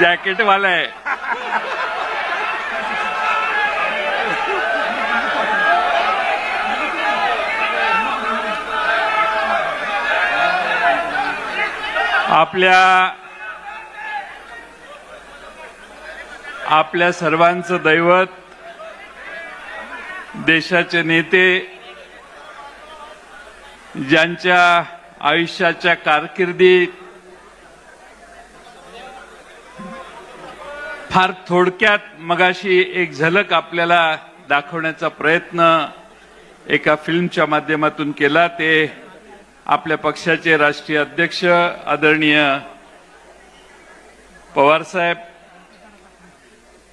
Jacket वाला आहे. आपल्या सर्वांचं दैवत, देशाचे नेते, ज्यांच्या आयुष्याच्या कारकिर्दीत फार थोडक्यात मगाशी एक झलक आपल्याला दाखवण्याचा प्रयत्न एका फिल्मच्या माध्यमातून केला, ते आपल्या पक्षाचे राष्ट्रीय अध्यक्ष आदरणीय पवार साहेब,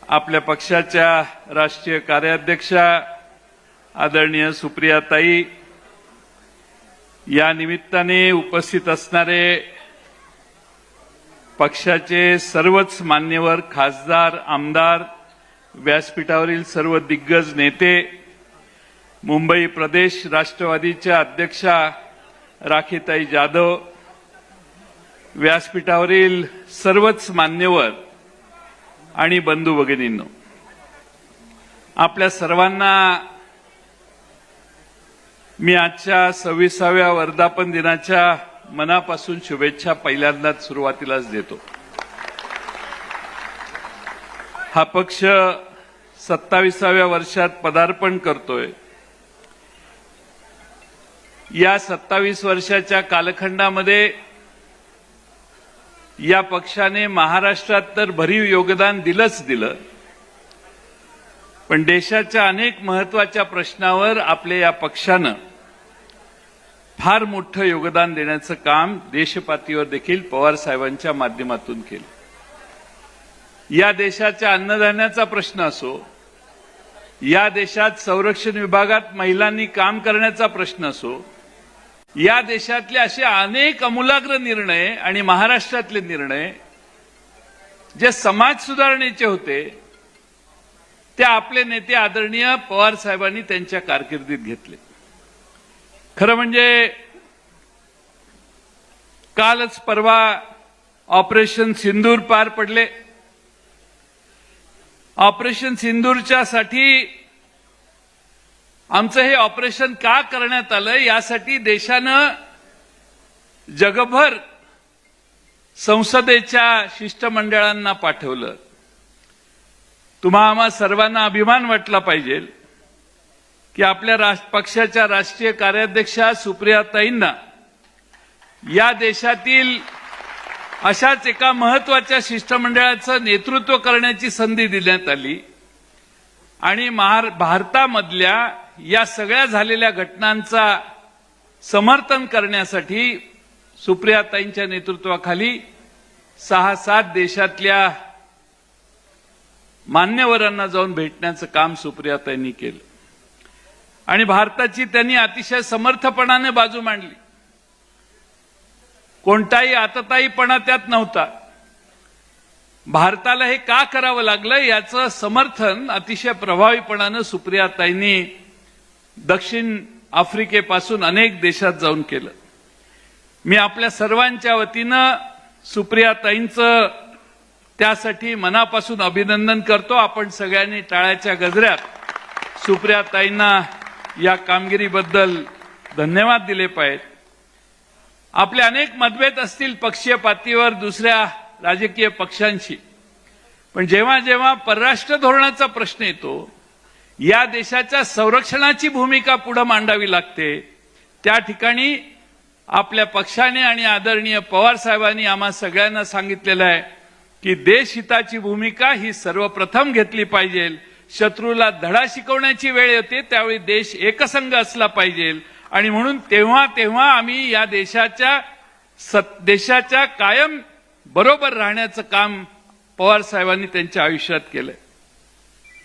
आपल्या पक्षाच्या राष्ट्रीय कार्याध्यक्षा आदरणीय सुप्रियाताई, या निमित्ताने उपस्थित असणारे पक्षाचे सर्वच मान्यवर खासदार, आमदार, व्यासपीठावरील सर्व दिग्गज नेते, मुंबई प्रदेश राष्ट्रवादीच्या अध्यक्षा राखीताई जाधव, व्यासपीठावरील सर्वच मान्यवर आणि बंधू भगिनींनो, आपल्या सर्वांना मी आजच्या 26व्या वर्धापन दिनाच्या मनापासून शुभेच्छा पहिल्यांदाच सुरुवातीलाच देतो. हा पक्ष 27व्या वर्षात पदार्पण करतोय. या 27 वर्षाच्या कालखंडामध्ये या पक्षाने महाराष्ट्रात तर भरीव योगदान दिलं, पण देशाच्या अनेक महत्वाच्या प्रश्नावर आपल्या या पक्षानं फार मोठं योगदान देण्याचं काम देशपातळीवर देखील पवार साहेबांच्या माध्यमातून केलं. या देशाच्या अन्नधान्याचा प्रश्न असो, या देशात संरक्षण विभागात महिलांनी काम करण्याचा प्रश्न असो, या देशातले असे अनेक आमूलाग्र निर्णय आणि महाराष्ट्रातले निर्णय जे समाज सुधारणेचे होते, ते आपले नेते आदरणीय पवार साहेबांनी त्यांच्या कारकिर्दीत घेतले. खरं म्हणजे कालच परवा ऑपरेशन सिंदूर पार पडले. ऑपरेशन सिंदूरच्या साठी आमचं हे ऑपरेशन का करण्यात आलं, यासाठी देशानं जगभर संसदेच्या शिष्टमंडळांना पाठवलं. आम्हा सर्वांना अभिमान वाटला पाहिजे की आपल्या पक्षाच्या राष्ट्रीय कार्याध्यक्षा सुप्रियाताईंना या देशातील अशाच एका महत्वाच्या शिष्टमंडळाचं नेतृत्व करण्याची संधी देण्यात आली आणि भारतामधल्या या सगळ्या झालेल्या घटनांचा समर्थन करण्यासाठी सुप्रियाताईंच्या नेतृत्वाखाली 6-7 देशातल्या मान्यवरांना जाऊन भेटण्याचं काम सुप्रियाताईंनी केलं आणि भारताची त्यांनी अतिशय समर्थपणाने बाजू मांडली. कोणताही आतताईपणा त्यात नव्हता. भारताला हे का करावं लागलं याचं समर्थन अतिशय प्रभावीपणाने सुप्रियाताईंनी दक्षिण आफ्रिकेपासून अनेक देशात जाऊन केलं. मी आपल्या सर्वांच्या वतीनं सुप्रियाताईंचं त्यासाठी मनापासून अभिनंदन करतो. आपण सगळ्यांनी टाळ्याच्या गजरात सुप्रियाताईंना या कामगिरीबद्दल धन्यवाद दिले पाहिजेत. आपले अनेक मतभेद असतील पक्षीय पातळीवर दुसऱ्या राजकीय पक्षांशी, पण जेव्हा जेव्हा परराष्ट्र धोरणाचा प्रश्न येतो, या देशाच्या संरक्षणाची भूमिका पुढे मांडावी लागते, त्या ठिकाणी आपल्या पक्षाने आणि आदरणीय पवार साहेबांनी आम्हा सगळ्यांना सांगितलेलं आहे की देशहिताची भूमिका ही सर्वप्रथम घेतली पाहिजे. शत्रूला धडा शिकवण्याची वेळ येते त्यावेळी देश एकसंघ असला पाहिजे आणि म्हणून तेव्हा आम्ही या देशाच्या कायम बरोबर राहण्याचं काम पवार साहेबांनी त्यांच्या आयुष्यात केलंय.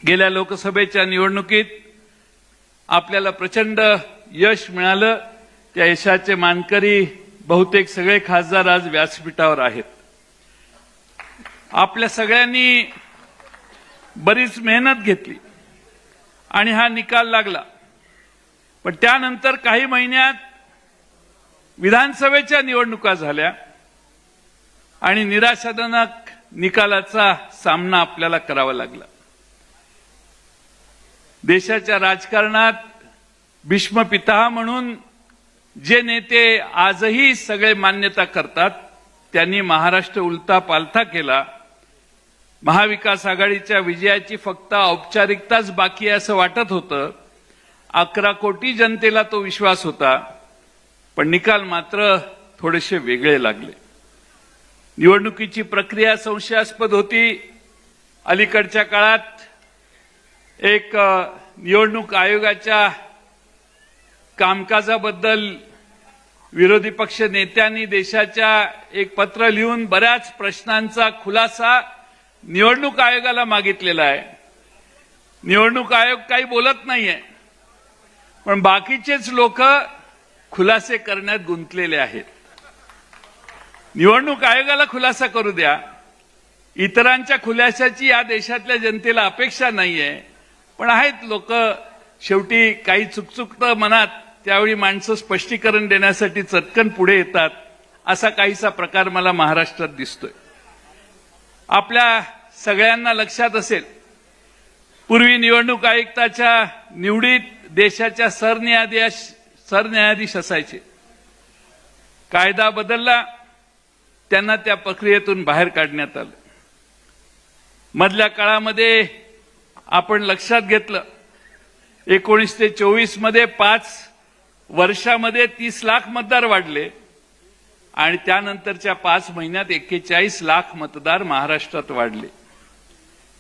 गेल्या लोकसभेच्या निवडणुकीत आपल्याला प्रचंड यश मिळालं. त्या यशाचे मानकरी बहुतेक सगळे खासदार आज व्यासपीठावर आहेत. आपल्या सगळ्यांनी बरीच मेहनत घेतली आणि हा निकाल लागला. पण त्यानंतर काही महिन्यात विधानसभेच्या निवडणुका झाल्या आणि निराशाजनक निकालाचा सामना आपल्याला करावा लागला. देशाच्या राजकारणात भीष्मपिता म्हणून जे नेते आजही सगळे मान्यता करतात त्यांनी महाराष्ट्र उलटा पालथा केला. महाविकास आघाडीच्या विजयाची फक्त औपचारिकताच बाकी आहे असं वाटत होतं. 11 कोटी जनतेला तो विश्वास होता, पण निकाल मात्र थोडेसे वेगळे लागले. निवडणुकीची प्रक्रिया संशयास्पद होती. अलीकडच्या काळात एक निवडणूक आयोगाच्या कामकाजाबद्दल विरोधी पक्ष नेत्यांनी देशाच्या एक पत्र लिहून बऱ्याच प्रश्नांचा खुलासा निवडणूक आयोगाला मागितलेला आहे. निवडणूक आयोग काही बोलत नाहीये, पण बाकीचेच लोक खुलासे करण्यात गुंतलेले आहेत. निवडणूक आयोगाला खुलासा करू द्या. इतरांच्या खुलाशाची या देशातल्या जनतेला अपेक्षा नाहीये, पण आहेत लोक शेवटी काही चुकचुकतं मनात, त्यावेळी माणसं स्पष्टीकरण देण्यासाठी चटकन पुढे येतात. असा काहीसा प्रकार मला महाराष्ट्रात दिसतोय. आपल्या सगळ्यांना लक्षात असेल, पूर्वी निवडणूक आयुक्ताच्या निवडीत देशाच्या सरन्यायाधीश असायचे. कायदा बदलला, त्यांना त्या प्रक्रियेतून बाहेर काढण्यात आलं. मधल्या काळामध्ये आपण लक्षात घेतलं, 19 ते 24 मध्ये 5 वर्षामध्ये 30 लाख मतदार वाढले आणि त्यानंतरच्या 5 महिन्यात 41 लाख मतदार महाराष्ट्रात वाढले.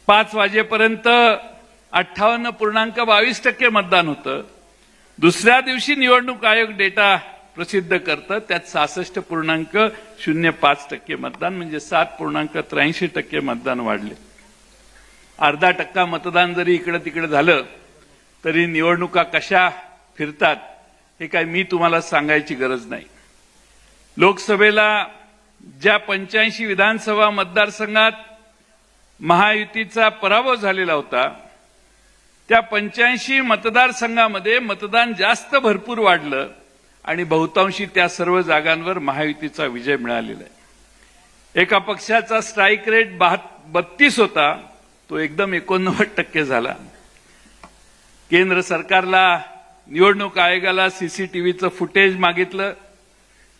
5 वाजेपर्यंत 58.22% मतदान होतं. दुसऱ्या दिवशी निवडणूक आयोग डेटा प्रसिद्ध करतं, त्यात 66.05% मतदान, म्हणजे 7.83% मतदान वाढले. अर्धा टक्का मतदान जरी इकडे तिकडे झालं तरी निवडणुका कशा फिरतात हे काय मी तुम्हाला सांगायची गरज नाही. लोकसभेला ज्या 85 विधानसभा मतदारसंघात महायुतीचा पराभव झालेला होता, त्या 85 मतदारसंघामध्ये मतदान जास्त भरपूर वाढलं आणि बहुतांशी त्या सर्व जागांवर महायुतीचा विजय मिळालेला आहे. एका पक्षाचा स्ट्राईक रेट 32 होता, तो एकदम 89% झाला. केंद्र सरकारला निवडणूक आयोगाला सीसीटीव्हीचं फुटेज मागितलं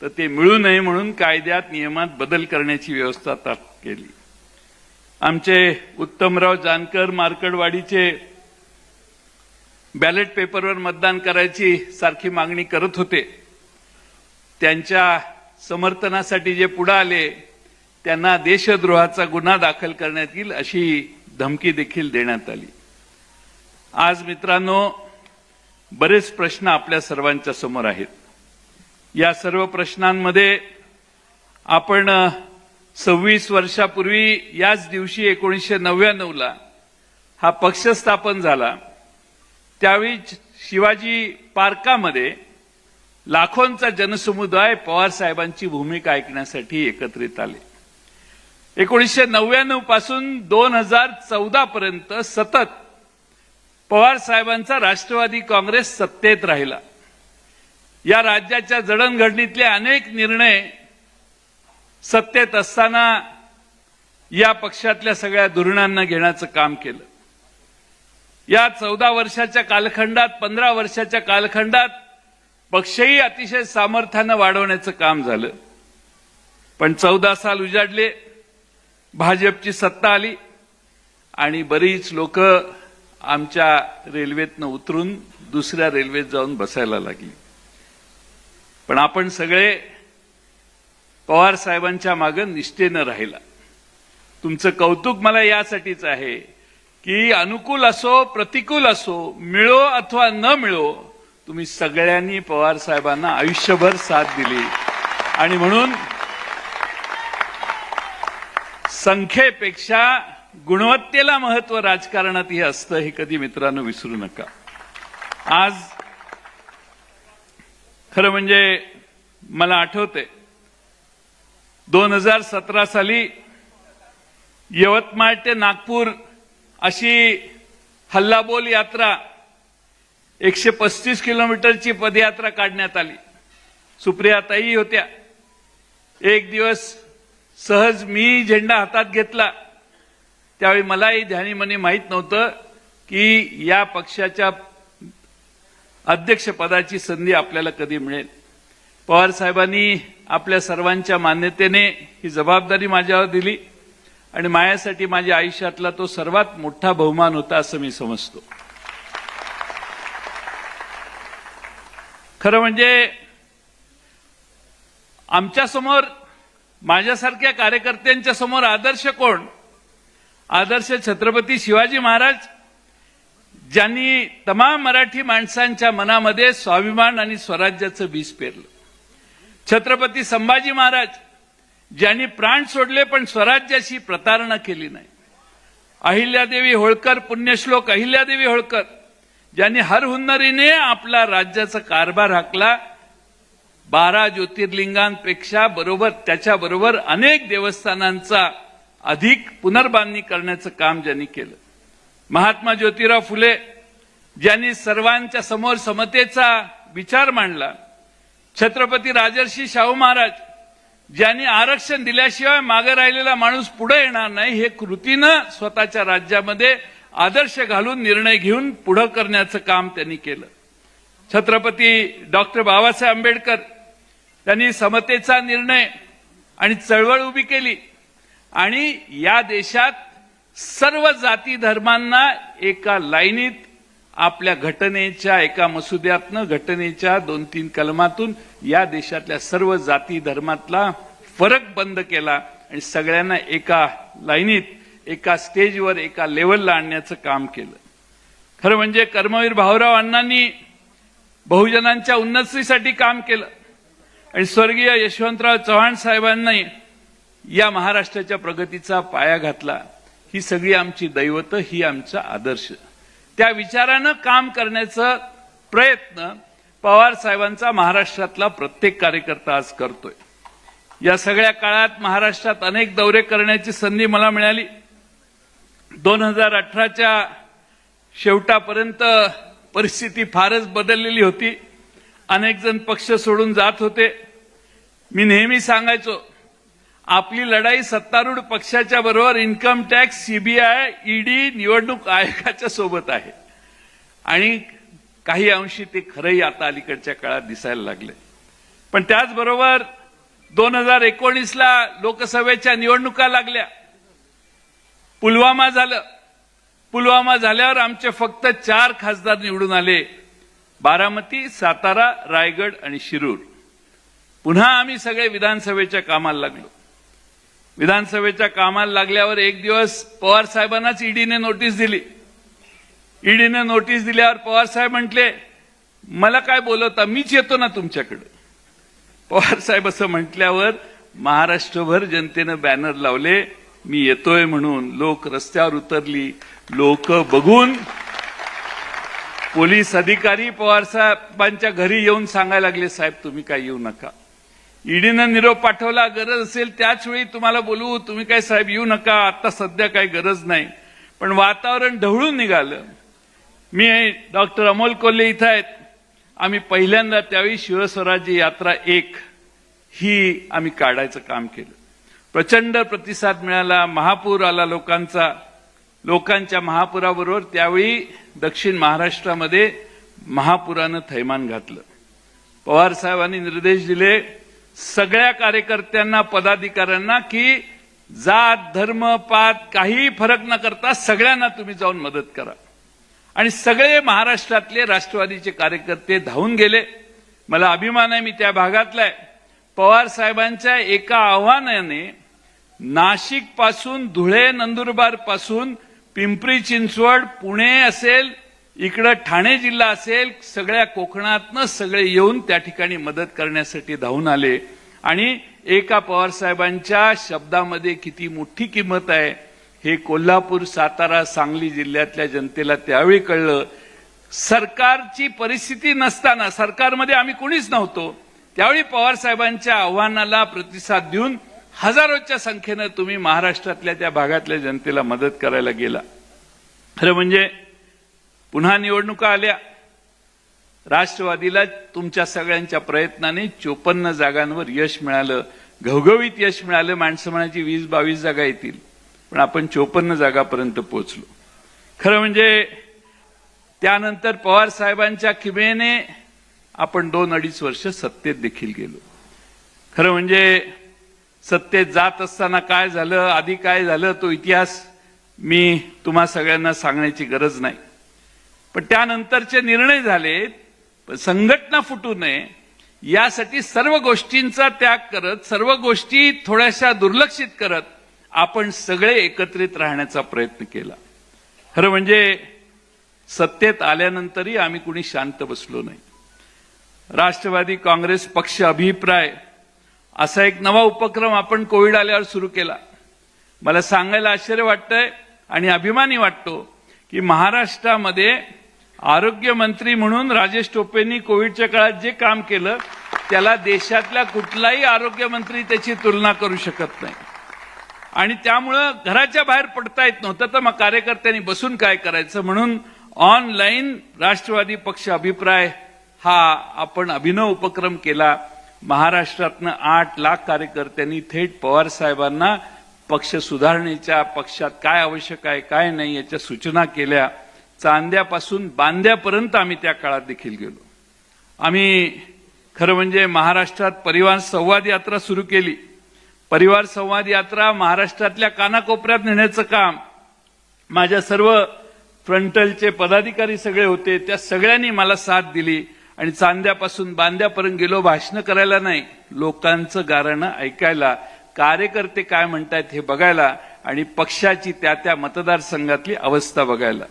तर ते मिळू नये म्हणून कायद्यात नियमात बदल करण्याची व्यवस्था केली. आमचे उत्तमराव जानकर मार्कडवाडीचे बॅलेट पेपरवर मतदान करायची सारखी मागणी करत होते. त्यांच्या समर्थनासाठी जे पुढे आले त्यांना देशद्रोहाचा गुन्हा दाखल करण्यात येईल अशी धमकी देखील देण्यात आली. आज मित्रांनो, बरेच प्रश्न आपल्या सर्वांच्या समोर आहेत. या सर्व प्रश्नांमध्ये आपण 26 वर्षापूर्वी याच दिवशी 1999ला हा पक्ष स्थापन झाला. त्यावेळी शिवाजी पार्कामध्ये लाखोंचा जनसमुदाय पवार साहेबांची भूमिका ऐकण्यासाठी एकत्रित आले. 1999 पासून 2014 पर्यंत सतत पवार साहेबांचा राष्ट्रवादी काँग्रेस सत्तेत राहिला. या राज्याच्या जडणघडणीतले अनेक निर्णय सत्तेत असताना या पक्षातल्या सगळ्या धोरणांना घेण्याचं काम केलं. या 14 वर्षाच्या कालखंडात, 15 वर्षाच्या कालखंडात पक्षही अतिशय सामर्थ्यानं वाढवण्याचं काम झालं. पण 14 साल उजाडले, भाजपची सत्ता आली आणि बरीच लोक आमच्या रेल्वेतनं उतरून दुसऱ्या रेल्वेत जाऊन बसायला लागली. पण आपण सगळे पवार साहेबांच्या मागे निष्ठेनं राहिला. तुमचं कौतुक मला यासाठीच आहे की अनुकूल असो प्रतिकूल असो, मिळो अथवा न मिळो, तुम्ही सगळ्यांनी पवार साहेबांना आयुष्यभर साथ दिली. आणि म्हणून संख्येपेक्षा गुणवत्तेला महत्व राजकारणातही असतं, हे कधी मित्रांनो विसरू नका. आज खरं म्हणजे मला आठवतंय 2017 साली यवतमाळ ते नागपूर अशी हल्लाबोल यात्रा 135 किलोमीटरची पदयात्रा काढण्यात आली. सुप्रियाताई होत्या. एक दिवस सहज मी झेंडा हातात घेतला त्यावेळी मलाही ध्यानीमनी माहीत नव्हतं की या पक्षाच्या अध्यक्षपदाची संधी आपल्याला कधी मिळेल. पवार साहेबांनी आपल्या सर्वांच्या मान्यतेने ही जबाबदारी माझ्यावर दिली आणि माझ्यासाठी माझ्या आयुष्यातला तो सर्वात मोठा बहुमान होता असं मी समजतो. खरं म्हणजे आमच्यासमोर माझ्यासारख्या कार्यकर्त्यांच्या समोर आदर्श कोण? आदर्श छत्रपती शिवाजी महाराज, ज्यांनी तमाम मराठी माणसांच्या मनामध्ये स्वाभिमान आणि स्वराज्याचं बीज पेरलं. छत्रपती संभाजी महाराज, ज्यांनी प्राण सोडले पण स्वराज्याशी प्रतारणा केली नाही. अहिल्यादेवी होळकर, पुण्यश्लोक अहिल्यादेवी होळकर, ज्यांनी हर हुन्नरीने आपला राज्याचा कारभार हाकला. 12 ज्योतिर्लिंगांपेक्षा त्याच्याबरोबर अनेक देवस्थानांचा अधिक पुनर्बांधणी करण्याचं काम ज्यांनी केलं. महात्मा ज्योतिराव फुले, ज्यांनी सर्वांच्या समोर समतेचा विचार मांडला. छत्रपती राजर्षी शाहू महाराज, ज्यांनी आरक्षण दिल्याशिवाय मागे राहिलेला माणूस पुढे येणार नाही हे कृतीनं स्वतःच्या राज्यामध्ये आदर्श घालून निर्णय घेऊन पुढे करण्याचं काम त्यांनी केलं. छत्रपती डॉक्टर बाबासाहेब आंबेडकर, त्यांनी समतेचा निर्णय आणि चळवळ उभी केली आणि या देशात सर्व जाती धर्मांना एका लाईनीत आपल्या घटनेच्या एका मसुद्यातनं, घटनेच्या 2-3 कलमातून या देशातल्या सर्व जाती धर्मातला फरक बंद केला आणि सगळ्यांना एका लाईनीत, एका स्टेजवर, एका लेवलला आणण्याचं काम केलं. खरं म्हणजे कर्मवीर भाऊराव अण्णांनी बहुजनांच्या उन्नतीसाठी काम केलं आणि स्वर्गीय यशवंतराव चव्हाण साहेबांनी या महाराष्ट्राच्या प्रगतीचा पाया घातला. ही सगळी आमची दैवत, ही आमचा आदर्श. त्या विचारानं काम करण्याचा प्रयत्न पवार साहेबांचा महाराष्ट्रातला प्रत्येक कार्यकर्ता आज करतोय. या सगळ्या काळात महाराष्ट्रात अनेक दौरे करण्याची संधी मला मिळाली. 2018च्या शेवटापर्यंत परिस्थिती फारच बदललेली होती. अनेक जण पक्ष सोडून जात होते. मी नेहमी सांगायचो, आपली लढाई सत्तारूढ पक्षाच्या बरोबर इन्कम टॅक्स, सीबीआय, ईडी, निवडणूक आयोगाच्या सोबत आहे आणि काही अंशी ते खरंही आता अलीकडच्या काळात दिसायला लागले. पण त्याचबरोबर 2019ला लोकसभेच्या निवडणुका लागल्या. पुलवामा झालं. पुलवामा झाल्यावर आमचे फक्त 4 खासदार निवडून आले: बारामती, सातारा, रायगड आणि शिरूर. पुन्हा आम्ही सगळे विधानसभेच्या कामाला लागलो. विधानसभेच्या कामाला लागल्यावर एक दिवस पवार साहेबांनाच ईडीने नोटीस दिली. ईडीने नोटीस दिल्यावर पवार साहेब म्हटले, मला काय बोलवता, मीच येतो ना तुमच्याकडे. पवार साहेब असं म्हटल्यावर महाराष्ट्रभर जनतेनं बॅनर लावले, मी येतोय म्हणून. लोक रस्त्यावर उतरली. लोक बघून पोलीस अधिकारी पवार साहेबांच्या घरी येऊन सांगायला लागले, साहेब तुम्ही काय येऊ नका. ईडीनं निरोप पाठवला, गरज असेल त्याच वेळी तुम्हाला बोलवू, तुम्ही काय साहेब येऊ नका, आता सध्या काही गरज नाही. पण वातावरण ढवळून निघालं. मी डॉक्टर अमोल कोल्हे इथं आहेत. आम्ही पहिल्यांदा त्यावेळी शिवस्वराज्य यात्रा 1 ही आम्ही काढायचं काम केलं. प्रचंड प्रतिसाद मिळाला. महापूर आला लोकांच्या महापुराबरोबर त्यावेळी दक्षिण महाराष्ट्रामध्ये महापुरानं थैमान घातलं. पवार साहेबांनी निर्देश दिले सगळ्या कार्यकर्त्यांना, पदाधिकाऱ्यांना की जात, धर्म, पात काही फरक न करता सगळ्यांना तुम्ही जाऊन मदत करा. आणि सगळे महाराष्ट्रातले राष्ट्रवादीचे कार्यकर्ते धावून गेले. मला अभिमान आहे, मी त्या भागातला आहे. पवार साहेबांच्या एका आव्हानाने नाशिक पासून, धुळे, नंदुरबार पासून पिंपरी चिंचवड, पुणे असेल, इकडे ठाणे जिल्हा असेल, सगळ्या कोकणातनं सगळे येऊन त्या ठिकाणी मदत करण्यासाठी धावून आले. आणि एका पवार साहेबांच्या शब्दामध्ये किती मोठी किंमत आहे हे कोल्हापूर, सातारा, सांगली जिल्ह्यातल्या जनतेला त्यावेळी कळलं. सरकारची परिस्थिती नसताना, सरकारमध्ये आम्ही कोणीच नव्हतो, त्यावेळी पवार साहेबांच्या आव्हानाला प्रतिसाद देऊन हजारोच्या संख्येनं तुम्ही महाराष्ट्रातल्या त्या भागातल्या जनतेला मदत करायला गेला. खरं म्हणजे पुन्हा निवडणुका आल्या. राष्ट्रवादीला तुमच्या सगळ्यांच्या प्रयत्नाने 54 जागांवर यश मिळालं. घवघवीत यश मिळालं. माणसं म्हणायची 20-22 जागा येतील, पण आपण 54 जागापर्यंत पोहोचलो. खरं म्हणजे त्यानंतर पवार साहेबांच्या किमयेने आपण 2-2.5 वर्ष सत्तेत देखील गेलो. खरं म्हणजे सत्तेत जात असताना काय झालं, आधी काय झालं, तो इतिहास मी तुम्हा सगळ्यांना सांगण्याची गरज नाही. पण त्यानंतरचे निर्णय झाले, पण संघटना फुटू नये यासाठी सर्व गोष्टींचा त्याग करत, सर्व गोष्टी थोड्याशा दुर्लक्षित करत आपण सगळे एकत्रित राहण्याचा प्रयत्न केला. खरं म्हणजे सत्तेत आल्यानंतरही आम्ही कुणी शांत बसलो नाही. राष्ट्रवादी काँग्रेस पक्ष अभिप्राय असा एक नवा उपक्रम आपण कोविड आल्यावर सुरू केला. मला सांगायला आश्चर्य वाटतंय आणि अभिमानी वाटतो की महाराष्ट्रामध्ये आरोग्य मंत्री म्हणून राजेश टोपेंनी कोविडच्या काळात जे काम केलं त्याला देशातल्या कुठलाही आरोग्य मंत्री त्याची तुलना करू शकत नाही. आणि त्यामुळं घराच्या बाहेर पडता येत नव्हतं, तर मग कार्यकर्त्यांनी बसून काय करायचं म्हणून ऑनलाईन राष्ट्रवादी पक्ष अभिप्राय हा आपण अभिनव उपक्रम केला. महाराष्ट्रातनं 8 लाख कार्यकर्त्यांनी थेट पवार साहेबांना पक्ष सुधारणेच्या, पक्षात काय आवश्यक आहे काय नाही याच्या सूचना केल्या. चांद्यापासून बांद्यापर्यंत आम्ही त्या काळात देखील गेलो. आम्ही खरं म्हणजे महाराष्ट्रात परिवार संवाद यात्रा सुरू केली. परिवार संवाद यात्रा महाराष्ट्रातल्या कानाकोपऱ्यात नेण्याचं काम माझ्या सर्व फ्रंटलचे पदाधिकारी सगळे होते, त्या सगळ्यांनी मला साथ दिली आणि चांद्यापासून बांद्यापर्यंत गेलो. भाषण करायला नाही, लोकांचं गाऱ्हाणं ऐकायला, कार्यकर्ते काय म्हणतायत हे बघायला आणि पक्षाची त्या मतदारसंघातली अवस्था बघायला.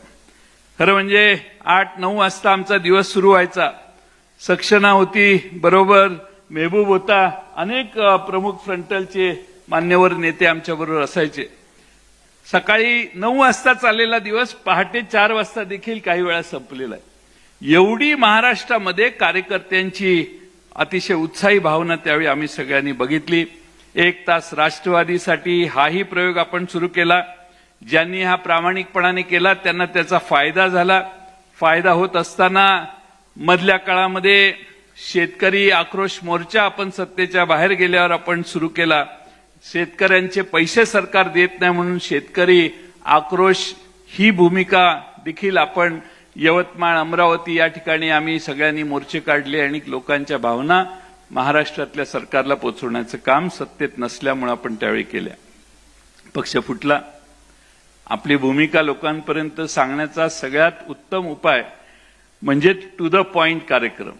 खरं म्हणजे 8-9 वाजता आमचा दिवस सुरू व्हायचा. सक्सेना होती बरोबर, मेहबूब होता, अनेक प्रमुख फ्रंटलचे मान्यवर नेते आमच्याबरोबर असायचे. सकाळी 9 वाजता चाललेला दिवस पहाटे 4 वाजता देखील काही वेळा संपलेला आहे. एवढी महाराष्ट्रामध्ये कार्यकर्त्यांची अतिशय उत्साही भावना त्यावेळी आम्ही सगळ्यांनी बघितली. 1 तास राष्ट्रवादीसाठी हाही प्रयोग आपण सुरू केला. ज्यांनी हा प्रामाणिकपणाने केला त्यांना त्याचा फायदा झाला. फायदा होत असताना मधल्या काळामध्ये शेतकरी आक्रोश मोर्चा आपण सत्तेच्या बाहेर गेल्यावर आपण सुरू केला. शेतकऱ्यांचे पैसे सरकार देत नाही म्हणून शेतकरी आक्रोश ही भूमिका देखील आपण यवतमाळ, अमरावती या ठिकाणी आम्ही सगळ्यांनी मोर्चे काढले आणि लोकांच्या भावना महाराष्ट्रातल्या सरकारला पोहोचवण्याचं काम सत्तेत नसल्यामुळे आपण त्यावेळी केल्या. पक्ष फुटला. आपली भूमिका लोकांपर्यंत सांगण्याचा सगळ्यात उत्तम उपाय म्हणजे टू द पॉइंट कार्यक्रम.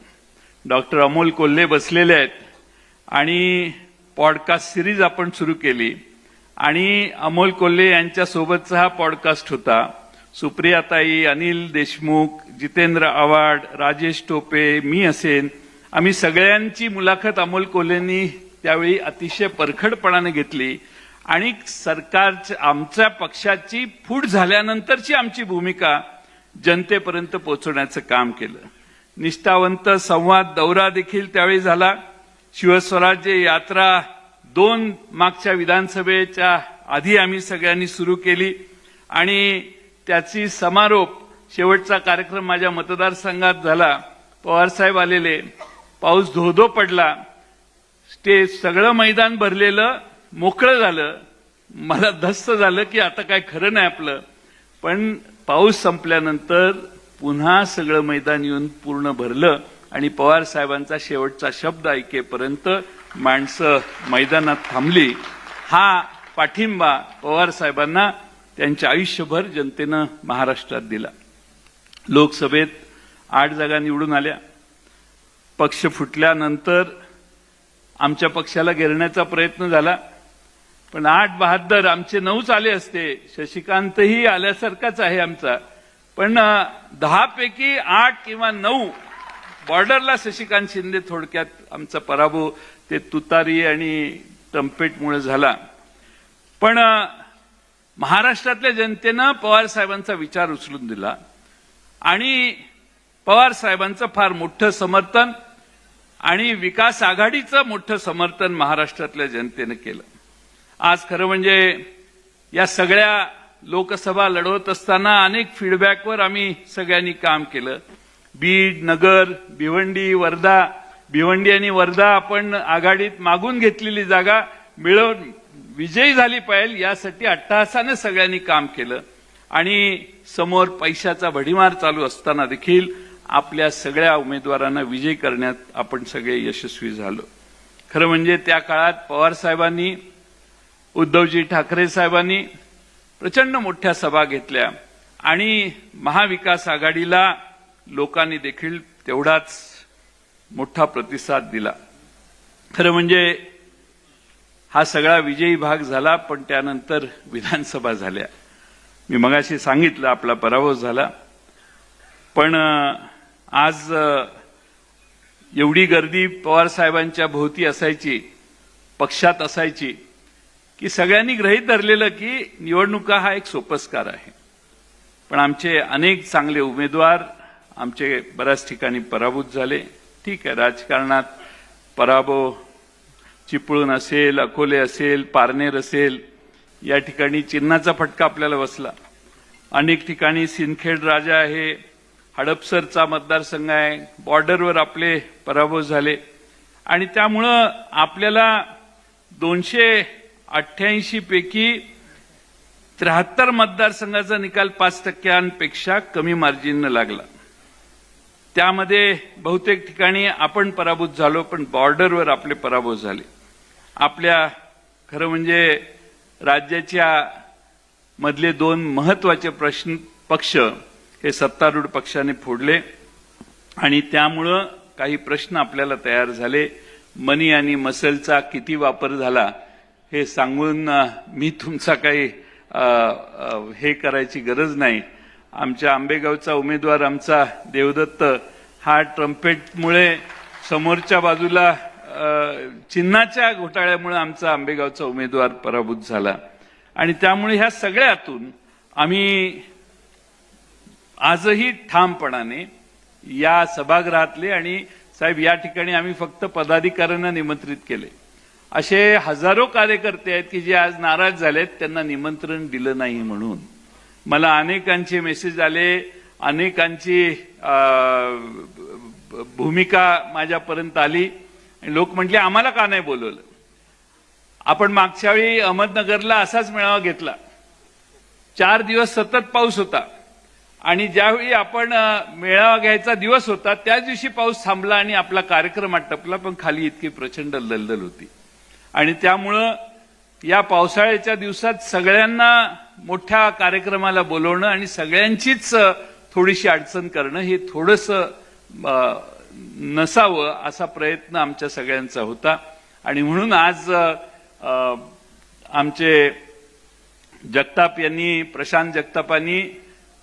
डॉक्टर अमोल कोल्हे बसलेले आहेत आणि पॉडकास्ट सिरीज आपण सुरू केली आणि अमोल कोल्हे यांच्यासोबतचा हा पॉडकास्ट होता. सुप्रियाताई, अनिल देशमुख, जितेंद्र आव्हाड, राजेश टोपे, मी असेन, आम्ही सगळ्यांची मुलाखत अमोल कोल्हेंनी त्यावेळी अतिशय परखडपणाने घेतली आणि सरकारच्या, आमच्या पक्षाची फूट झाल्यानंतरची आमची भूमिका जनतेपर्यंत पोहोचवण्याचं काम केलं. निष्ठावंत संवाद दौरा देखील त्यावेळी झाला. शिवस्वराज्य यात्रा 2 मागच्या विधानसभेच्या आधी आम्ही सगळ्यांनी सुरू केली आणि त्याची समारोप शेवटचा कार्यक्रम माझ्या मतदारसंघात झाला. पवारसाहेब आलेले, पाऊस धो-धो पडला, स्टेज सगळं मैदान भरलेलं, मोकळं झालं. मला धस्त झालं की आता काय खरं नाही आपलं. पण पाऊस संपल्यानंतर पुन्हा सगळं मैदान येऊन पूर्ण भरलं आणि पवार साहेबांचा शेवटचा शब्द ऐकेपर्यंत माणसं मैदानात थांबली. हा पाठिंबा पवार साहेबांना त्यांच्या आयुष्यभर जनतेनं महाराष्ट्रात दिला. लोकसभेत 8 जागा निवडून आल्या. पक्ष फुटल्यानंतर आमच्या पक्षाला घेरण्याचा प्रयत्न झाला, पण 8-72 आमचे 9च आले असते. शशिकांतही आल्यासारखाच आहे आमचा, पण 10 पैकी 8 किंवा 9 बॉर्डरला शशिकांत शिंदे, थोडक्यात आमचा पराभव ते तुतारी आणि ट्रम्पेटमुळे झाला. पण महाराष्ट्रातल्या जनतेनं पवार साहेबांचा विचार उचलून दिला आणि पवार साहेबांचं फार मोठं समर्थन आणि विकास आघाडीचं मोठं समर्थन महाराष्ट्रातल्या जनतेनं केलं. आज खरं म्हणजे या सगळ्या लोकसभा लढवत असताना अनेक फीडबॅकवर आम्ही सगळ्यांनी काम केलं. बीड, नगर, भिवंडी, वर्धा भिवंडी आणि वर्धा आपण आघाडीत मागून घेतलेली जागा मिळवून विजयी झाली पाहिजे यासाठी अट्टहासाने सगळ्यांनी काम केलं आणि समोर पैशाचा भडीमार चालू असताना देखील आपल्या सगळ्या उमेदवारांना विजयी करण्यात आपण सगळे यशस्वी झालो. खरं म्हणजे त्या काळात पवार साहेबांनी, उद्धवजी ठाकरे साहेबांनी प्रचंड मोठ्या सभा घेतल्या आणि महाविकास आघाडीला लोकांनी देखील तेवढाच मोठा प्रतिसाद दिला. खरं म्हणजे हा सगळा विजयी भाग झाला, पण त्यानंतर विधानसभा झाल्या. मी मगाशी सांगितलं आपला पराभव झाला, पण आज एवढी गर्दी पवार साहेबांच्या भोवती असायची, पक्षात असायची, की सगळ्यांनी गृहीत धरलेलं की निवडणुका हा एक सोपस्कार आहे. पण आमचे अनेक चांगले उमेदवार आमचे बऱ्याच ठिकाणी पराभूत झाले. ठीक आहे, राजकारणात पराभव चिपळूण असेल, अकोले असेल, पारनेर असेल, या ठिकाणी चिन्हाचा फटका आपल्याला बसला. अनेक ठिकाणी सिंदखेड राजा आहे, हडपसरचा मतदारसंघ आहे, बॉर्डरवर आपले पराभव झाले आणि त्यामुळं आपल्याला 288 पैकी 73 मतदारसंघाचा निकाल 5% कमी मार्जिननं लागला. त्यामध्ये बहुतेक ठिकाणी आपण पराभूत झालो, पण बॉर्डरवर आपले पराभव झाले. आपल्या खरं म्हणजे राज्याच्या मधले 2 महत्वाचे पक्ष हे सत्तारूढ पक्षाने फोडले आणि त्यामुळं काही प्रश्न आपल्याला तयार झाले. मनी आणि मसलचा किती वापर झाला हे सांगून मी तुमचा काही हे करायची गरज नाही. आमच्या आंबेगावचा उमेदवार आमचा देवदत्त हा ट्रम्पेटमुळे समोरच्या बाजूला चिन्हाच्या घोटाळ्यामुळे आमचा आंबेगावचा उमेदवार पराभूत झाला आणि त्यामुळे ह्या सगळ्यातून आम्ही आजही ठामपणाने या सभागृहातले आणि साहेब या ठिकाणी आम्ही फक्त पदाधिकाऱ्यांना निमंत्रित केले. असे हजारो कार्यकर्ते आहेत की जे आज नाराज झालेत, त्यांना निमंत्रण दिलं नाही म्हणून. मला अनेकांचे मेसेज आले, अनेकांची भूमिका माझ्यापर्यंत आली आणि लोक म्हटले आम्हाला का नाही बोलवलं. आपण मागच्या वेळी अहमदनगरला असाच मेळावा घेतला. 4 दिवस सतत पाऊस होता आणि ज्यावेळी आपण मेळावा घ्यायचा दिवस होता त्याच दिवशी पाऊस थांबला आणि आपला कार्यक्रम आटपला, पण खाली इतकी प्रचंड दलदल होती आणि त्यामुळं या पावसाळ्याच्या दिवसात सगळ्यांना मोठ्या कार्यक्रमाला बोलवणं आणि सगळ्यांचीच थोडीशी अडचण करणं हे थोडंसं नसावं असा प्रयत्न आमच्या सगळ्यांचा होता आणि म्हणून आज आमचे जगताप यांनी, प्रशांत जगतापांनी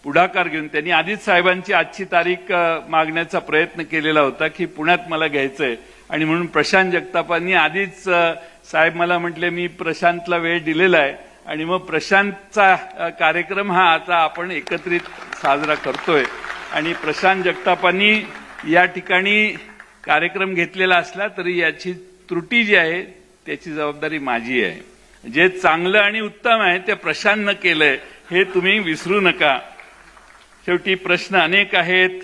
पुढाकार घेऊन त्यांनी आधीच साहेबांची आजची तारीख मागण्याचा प्रयत्न केलेला होता की पुण्यात मला घ्यायचंय आणि म्हणून प्रशांत जगतापांनी आधीच साहेब मला म्हटले मी प्रशांतला वेळ दिलेला आहे आणि मग प्रशांतचा कार्यक्रम हा आता आपण एकत्रित साजरा करतोय आणि प्रशांत जगतापांनी या ठिकाणी कार्यक्रम घेतलेला असला तरी याची त्रुटी जी आहे त्याची जबाबदारी माझी आहे. जे चांगलं आणि उत्तम आहे ते प्रशांतनं केलंय हे तुम्ही विसरू नका. शेवटी प्रश्न अनेक आहेत,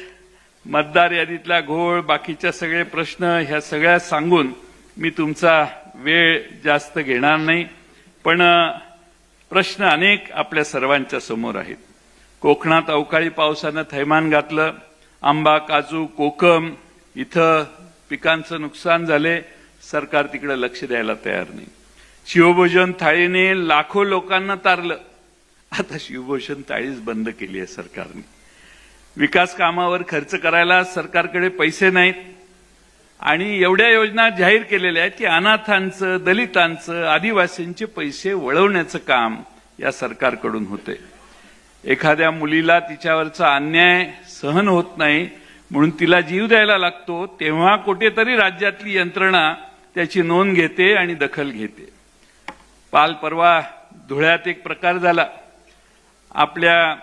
मतदार यादीतला घोळ, बाकीच्या सगळे प्रश्न, ह्या सगळ्या सांगून मी तुमचा वेळ जास्त घेणार नाही. पण प्रश्न अनेक आपल्या सर्वांच्या समोर आहेत. कोकणात अवकाळी पावसानं थैमान घातलं. आंबा, काजू, कोकम इथं पिकांचं नुकसान झाले. सरकार तिकडे लक्ष द्यायला तयार नाही. शिवभोजन थाळीने लाखो लोकांना तारलं. आता शिवभोजन थाळीच बंद केली आहे सरकारने. विकास कामावर खर्च करायला सरकारकडे पैसे नाहीत आणि एवढ्या योजना जाहीर केलेल्या आहेत की अनाथांचं, दलितांचं, आदिवासींचे पैसे वळवण्याचं काम या सरकारकडून होते. एखाद्या मुलीला तिच्यावरचा अन्याय सहन होत नाही म्हणून तिला जीव द्यायला लागतो, तेव्हा कुठेतरी राज्यातली यंत्रणा त्याची नोंद घेते आणि दखल घेते. काल परवा धुळ्यात एक प्रकार झाला. आपल्या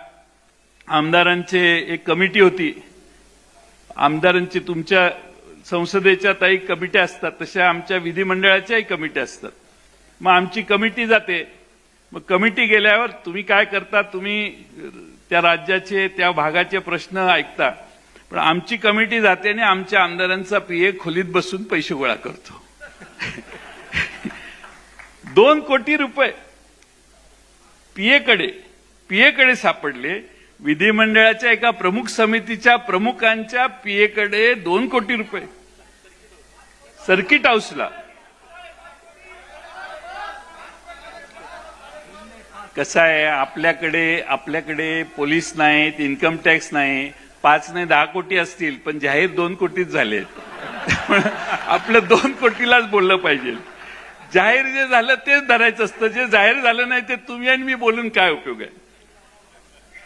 आमदारांचे एक कमिटी होती. आमदारांची तुमच्या संसदेच्या काही कमिट्या असतात तशा आमच्या विधिमंडळाच्याही कमिट्या असतात. मग आमची कमिटी जाते. मग कमिटी गेल्यावर तुम्ही काय करता, तुम्ही त्या राज्याचे, त्या भागाचे प्रश्न ऐकता, पण आमची कमिटी जाते आणि आमच्या आमदारांचा पीए खोलीत बसून पैसे गोळा करतो. 2 कोटी रुपये पीएकडे सापडले. विधिमंडळाच्या एका प्रमुख समितीच्या प्रमुखांच्या पीएकडे 2 कोटी रुपये सर्किट हाऊसला. कसं आहे, आपल्याकडे पोलीस नाहीत, इन्कम टॅक्स नाही, 5 नाही 10 कोटी असतील, पण जाहीर 2 कोटीच झालेत. आपलं 2 कोटीलाच बोललं पाहिजे. जाहीर जे झालं तेच धरायचं असतं, जे जाहीर झालं नाही ते तुम्ही आणि मी बोलून काय उपयोग आहे.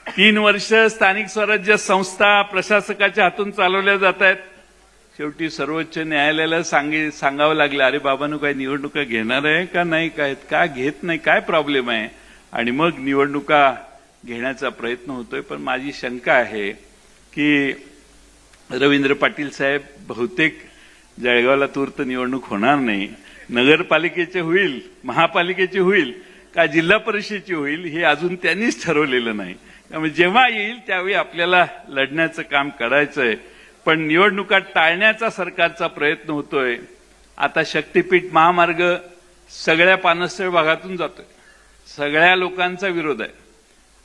3 वर्ष स्थानिक स्वराज्य संस्था प्रशासकाच्या हातून चालवल्या जात आहेत. शेवटी सर्वोच्च न्यायालयाला सांगावं लागलं, अरे बाबांनो काय निवडणुका घेणार आहे का नाही, काय का घेत नाही, काय प्रॉब्लेम आहे. आणि मग निवडणुका घेण्याचा प्रयत्न होतोय. पण माझी शंका आहे की रवींद्र पाटील साहेब बहुतेक जळगावला तूर्त निवडणूक होणार नाही. नगरपालिकेचे होईल, महापालिकेची होईल का जिल्हा परिषदेची होईल हे अजून त्यांनीच ठरवलेलं नाही. त्यामुळे जेव्हा येईल त्यावेळी आपल्याला लढण्याचं काम करायचंय. पण निवडणुका टाळण्याचा सरकारचा प्रयत्न होतोय. आता शक्तीपीठ महामार्ग सगळ्या पानसळ भागातून जातोय. सगळ्या लोकांचा विरोध आहे.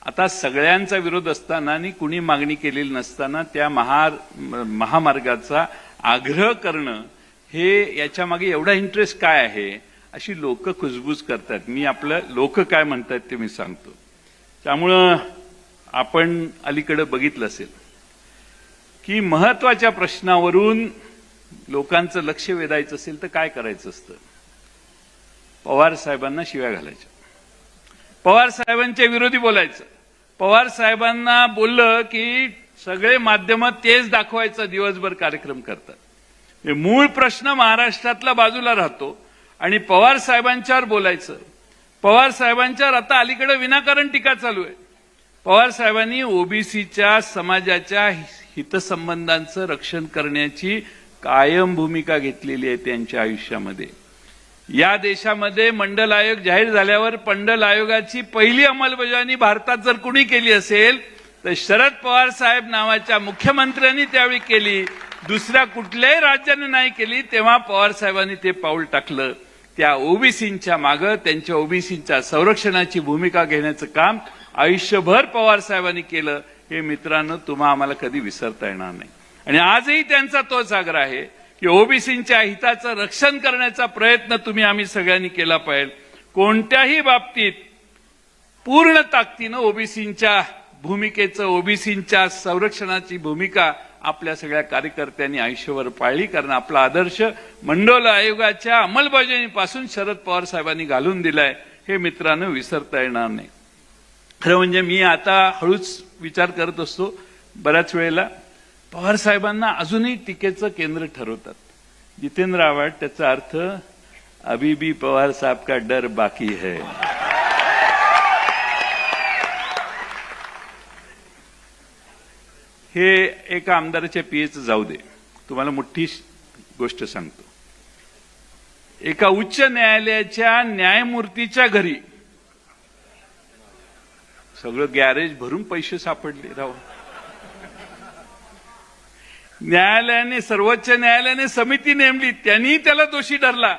आता सगळ्यांचा विरोध असताना आणि कुणी मागणी केलेली नसताना त्या महामार्गाचा आग्रह करणं हे याच्या मागे एवढा इंटरेस्ट काय आहे अशी लोक कुजबूज करतात. मी आपलं लोक काय म्हणतात ते मी सांगतो. त्यामुळं आपण अलीकडे बघितलं असेल की महत्वाच्या प्रश्नावरून लोकांचं लक्ष वेधायचं असेल तर काय करायचं असतं. पवार साहेबांना शिव्या घालायच्या, पवार साहेबांच्या विरोधी बोलायचं. पवार साहेबांना बोललं की सगळे माध्यम तेच दाखवायचं, दिवसभर कार्यक्रम करतात. मूळ प्रश्न महाराष्ट्रातला बाजूला राहतो आणि पवार साहेबांच्यावर बोलायचं. पवार साहेबांच्यावर आता अलीकडे विनाकारण टीका चालू आहे. पवार साहेबांनी ओबीसीच्या समाजाच्या हितसंबंधांचं रक्षण करण्याची कायम भूमिका घेतलेली आहे त्यांच्या आयुष्यामध्ये. या देशामध्ये मंडल आयोग जाहीर झाल्यावर मंडल आयोगाची पहिली अंमलबजावणी भारतात जर कुणी केली असेल तर शरद पवार साहेब नावाच्या मुख्यमंत्र्यांनी त्यावेळी केली. दुसऱ्या कुठल्याही राज्याने नाही केली. तेव्हा पवार साहेबांनी ते पाऊल टाकलं. त्या ओबीसींच्या मागं त्यांच्या ओबीसींच्या संरक्षणाची भूमिका घेण्याचं काम आयुष्यभर पवार साहेबांनी केलं. हे मित्रांनो तुम्हा आम्हाला कधी विसरता येणार नाही. आणि आजही त्यांचा तोच आग्रह आहे की ओबीसींच्या हिताचं रक्षण करण्याचा प्रयत्न आम्ही सगळ्यांनी केला पाहिजे. कोणत्याही बाबतीत पूर्ण ताकदीनं ओबीसींच्या भूमिकेचं, ओबीसींच्या संरक्षणाची भूमिका आपल्या सगळ्या कार्यकर्त्यांनी आयुष्यभर पाळली. कारण आपला आदर्श मंडल आयोगाच्या अंमलबजावणीपासून शरद पवार साहेबांनी घालून दिलाय. हे मित्रांनो विसरता येणार नाही. खरं म्हणजे मी आता हळूच विचार करत असतो. बऱ्याच वेळेला पवार साहेबांना अजूनही टीकेचं केंद्र ठरवतात. जितेंद्र आव्हाड त्याचा अर्थ अभी भी पवार साहब का डर बाकी है. हे एका आमदाराच्या पीएचं जाऊ दे. तुम्हाला मोठी गोष्ट सांगतो. एका उच्च न्यायालयाच्या न्यायमूर्तीच्या घरी सगळं गॅरेज भरून पैसे सापडले. राव, न्यायालयाने, सर्वोच्च न्यायालयाने समिती नेमली, त्यांनी त्याला दोषी ठरला.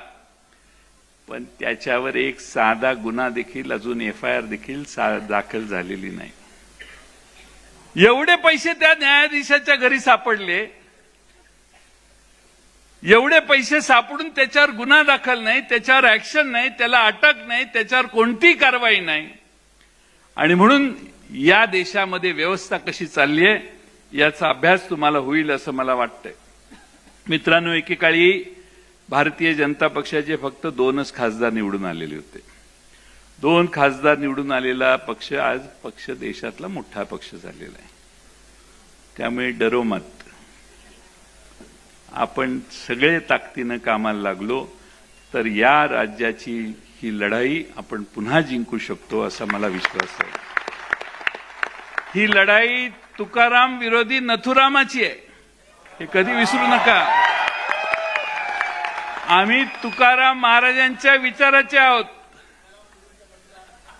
पण त्याच्यावर एक साधा गुन्हा देखील, अजून एफआयआर देखील दाखल झालेली नाही. एवढे पैसे त्या न्यायाधीशाच्या घरी सापडले. एवढे पैसे सापडून त्याच्यावर गुन्हा दाखल नाही, त्याच्यावर ऍक्शन नाही, त्याला अटक नाही, त्याच्यावर कोणतीही कारवाई नाही. आणि म्हणून या देशामध्ये व्यवस्था कशी चालली आहे याचा अभ्यास तुम्हाला होईल असं मला वाटतंय. मित्रांनो, एकेकाळी भारतीय जनता पक्षाचे फक्त 2च खासदार निवडून आलेले होते. 2 खासदार निवडून आलेला पक्ष आज पक्ष देशातला मोठा पक्ष झालेला आहे. त्यामुळे डरो मत. आपण सगळे ताकदीनं कामाला लागलो तर या राज्याची ही लढाई आपण पुन्हा जिंकू शकतो असा मला विश्वास आहे. ही लढाई तुकाराम विरोधी नथुरामाची आहे, हे कधी विसरू नका. आम्ही तुकाराम महाराजांच्या विचाराचे आहोत.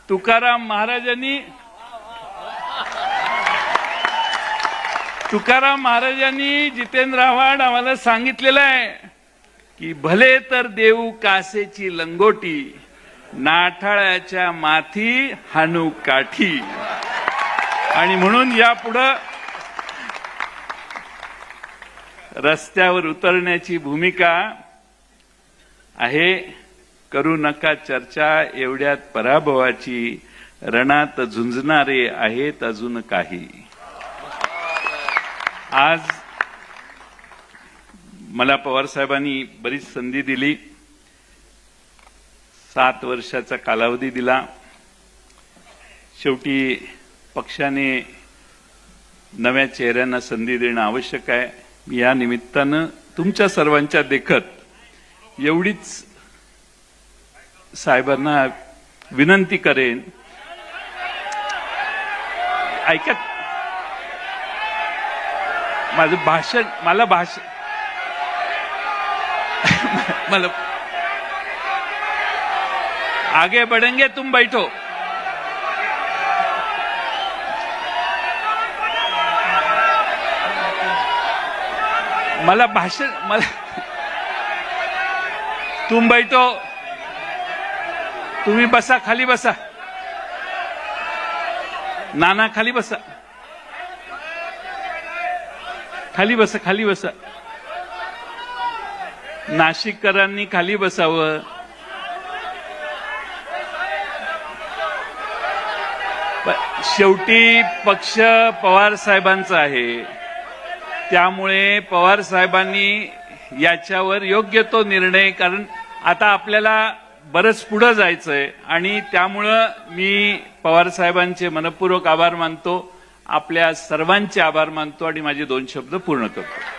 तुकाराम महाराजांनी तुकाराम महाराजांनी जितेंद्र आव्हाड आम्हाला सांगितलेलं आहे की भले तर देऊ कासेची लंगोटी, नाठाळ्याच्या माथी हानू काठी. आणि म्हणून यापुढं रस्त्यावर उतरण्याची भूमिका आहे. करू नका चर्चा एवढ्यात पराभवाची, रणात झुंजणारे आहेत अजून काही. आज मला पवार साहेबांनी बरीच संधी दिली, 7 वर्षाचा कालावधी दिला. शेवटी पक्षाने नव्या चेहऱ्यांना संधी देणं आवश्यक आहे. मी या निमित्तानं तुमच्या सर्वांच्या देखत एवढीच साहेबांना विनंती करेन. ऐकत माझं भाषण मला आगे बढ़ेंगे तुम बैठो. तुम बैठो, तुम्ही बसा, खाली बसा. नाना खाली बसा, खाली बसा, खाली बसा. नाशिककरांनी खाली बसावं. शेवटी पक्ष पवार साहेबांचा आहे, त्यामुळे पवार साहेबांनी याच्यावर योग्य तो निर्णय, कारण आता आपल्याला बरंच पुढे जायचंय आणि त्यामुळं मी पवार साहेबांचे मनपूर्वक आभार मानतो, आपल्या सर्वांचे आभार मानतो आणि माझे 2 शब्द पूर्ण करतो.